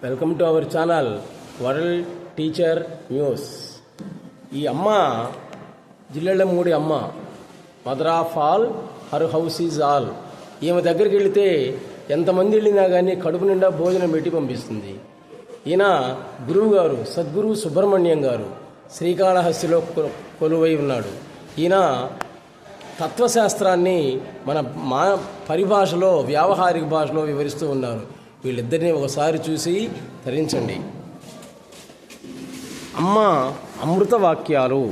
Welcome to our channel world teacher news. ఈ అమ్మ జిల్లెళ్ళమూడి అమ్మ, mother of all, her house is all. ఈమె దగ్గరికి వెళితే ఎంతమంది వెళ్ళినా కానీ కడుపు నిండా భోజనం పెట్టి పంపిస్తుంది. ఈయన గురువు గారు సద్గురు సుబ్రహ్మణ్యం గారు శ్రీకాళహస్తిలో కొలువై ఉన్నాడు. ఈయన తత్వశాస్త్రాన్ని మన పరిభాషలో, వ్యావహారిక భాషలో వివరిస్తూ ఉన్నారు. వీళ్ళిద్దరినీ ఒకసారి చూసి తరించండి. అమ్మ అమృత వాక్యాలు.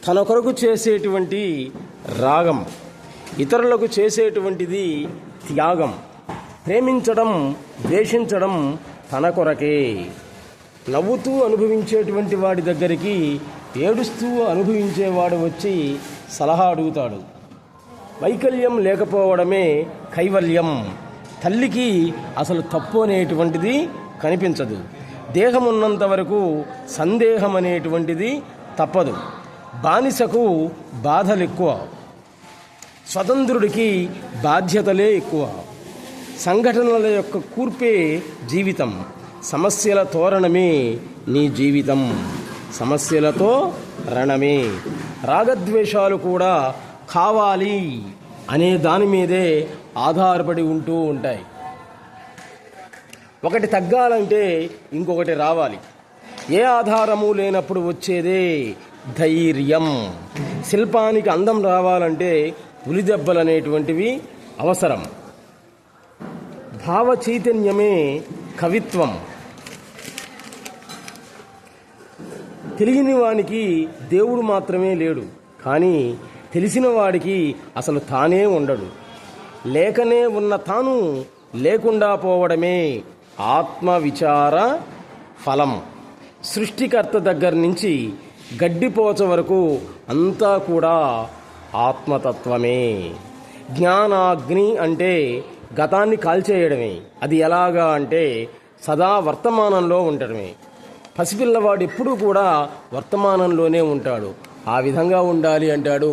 తన కొరకు చేసేటువంటి రాగం, ఇతరులకు చేసేటువంటిది త్యాగం. ప్రేమించడం, ద్వేషించడం తన కొరకే. నవ్వుతూ అనుభవించేటువంటి వాడి దగ్గరికి ఏడుస్తూ అనుభవించేవాడు వచ్చి సలహా అడుగుతాడు. వైకల్యం లేకపోవడమే కైవల్యం. తల్లికి అసలు తప్పు అనేటువంటిది కనిపించదు. దేహం ఉన్నంత వరకు సందేహం అనేటువంటిది తప్పదు. బానిసకు బాధలు ఎక్కువ, స్వతంత్రుడికి బాధ్యతలే ఎక్కువ. సంఘటనల యొక్క కూర్పే జీవితం. సమస్యల తోరణమే నీ జీవితం. సమస్యలతో రణమే. రాగద్వేషాలు కూడా కావాలి అనే దాని మీదే ఆధారపడి ఉంటూ ఉంటాయి. ఒకటి తగ్గాలంటే ఇంకొకటి రావాలి. ఏ ఆధారము లేనప్పుడు వచ్చేదే ధైర్యం. శిల్పానికి అందం రావాలంటే ఉలిదెబ్బలు అనేటువంటివి అవసరం. భావ చైతన్యమే కవిత్వం. తెలియని వానికి దేవుడు మాత్రమే లేడు, కానీ తెలిసిన వాడికి అసలు తానే ఉండడు. లేకనే ఉన్న తాను లేకుండా పోవడమే ఆత్మవిచార ఫలం. సృష్టికర్త దగ్గర నుంచి గడ్డిపోచ వరకు అంతా కూడా ఆత్మతత్వమే. జ్ఞానాగ్ని అంటే గతాన్ని కాల్చేయడమే. అది ఎలాగా అంటే సదా వర్తమానంలో ఉండడమే. పసిపిల్లవాడు ఎప్పుడూ కూడా వర్తమానంలోనే ఉంటాడు. ఆ విధంగా ఉండాలి అంటాడు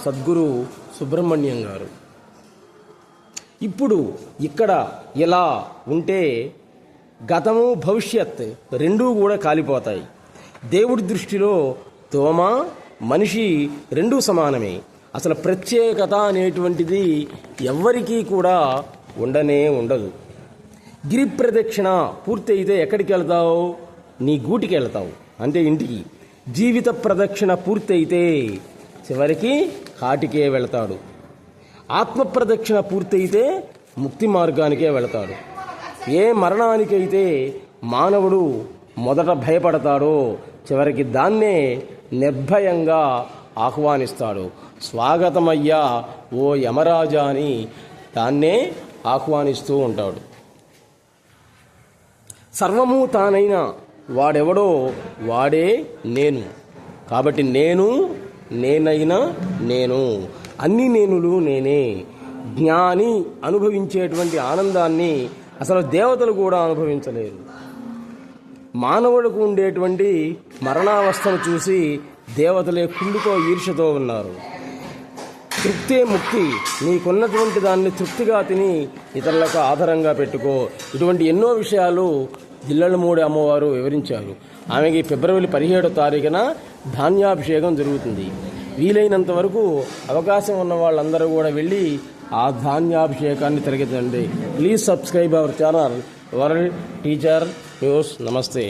సద్గురు సుబ్రహ్మణ్యం గారు. ఇప్పుడు ఇక్కడ ఇలా ఉంటే గతము భవిష్యత్ రెండూ కూడా కాలిపోతాయి. దేవుడి దృష్టిలో దోమ, మనిషి రెండూ సమానమే. అసలు ప్రత్యేకత అనేటువంటిది ఎవ్వరికీ కూడా ఉండనే ఉండదు. గిరి ప్రదక్షిణ పూర్తి అయితే ఎక్కడికి వెళ్తావు? నీ గూటికి వెళ్తావు, అంటే ఇంటికి. జీవిత ప్రదక్షిణ పూర్తి అయితే చివరికి కాటికే వెళతాడు. ఆత్మ ప్రదక్షిణ పూర్తయితే ముక్తి మార్గానికే వెళతాడు. ఏ మరణానికైతే మానవుడు మొదట భయపడతాడో చివరికి దాన్నే నిర్భయంగా ఆహ్వానిస్తాడు. స్వాగతమయ్యా ఓ యమరాజా అని దాన్నే ఆహ్వానిస్తూ ఉంటాడు. సర్వము తానైన వాడెవడో వాడే నేను. కాబట్టి నేనైనా నేను, అన్ని నేనులు నేనే. జ్ఞాని అనుభవించేటువంటి ఆనందాన్ని అసలు దేవతలు కూడా అనుభవించలేరు. మానవుడికి ఉండేటువంటి మరణావస్థను చూసి దేవతలే కుళ్ళుతో ఈర్ష్యతో ఉన్నారు. తృప్తే ముక్తి. నీకున్నటువంటి దాన్ని తృప్తిగా తిని ఇతరులకు ఆధారంగా పెట్టుకో. ఇటువంటి ఎన్నో విషయాలు జిల్లెళ్ళమూడి అమ్మవారు వివరించారు. ఆమెకి ఫిబ్రవరి 17వ తారీఖున ధాన్యాభిషేకం జరుగుతుంది. వీలైనంత వరకు అవకాశం ఉన్న వాళ్ళందరూ కూడా వెళ్ళి ఆ ధాన్యాభిషేకాన్ని తిరగండి. Please subscribe our channel world teacher news. నమస్తే.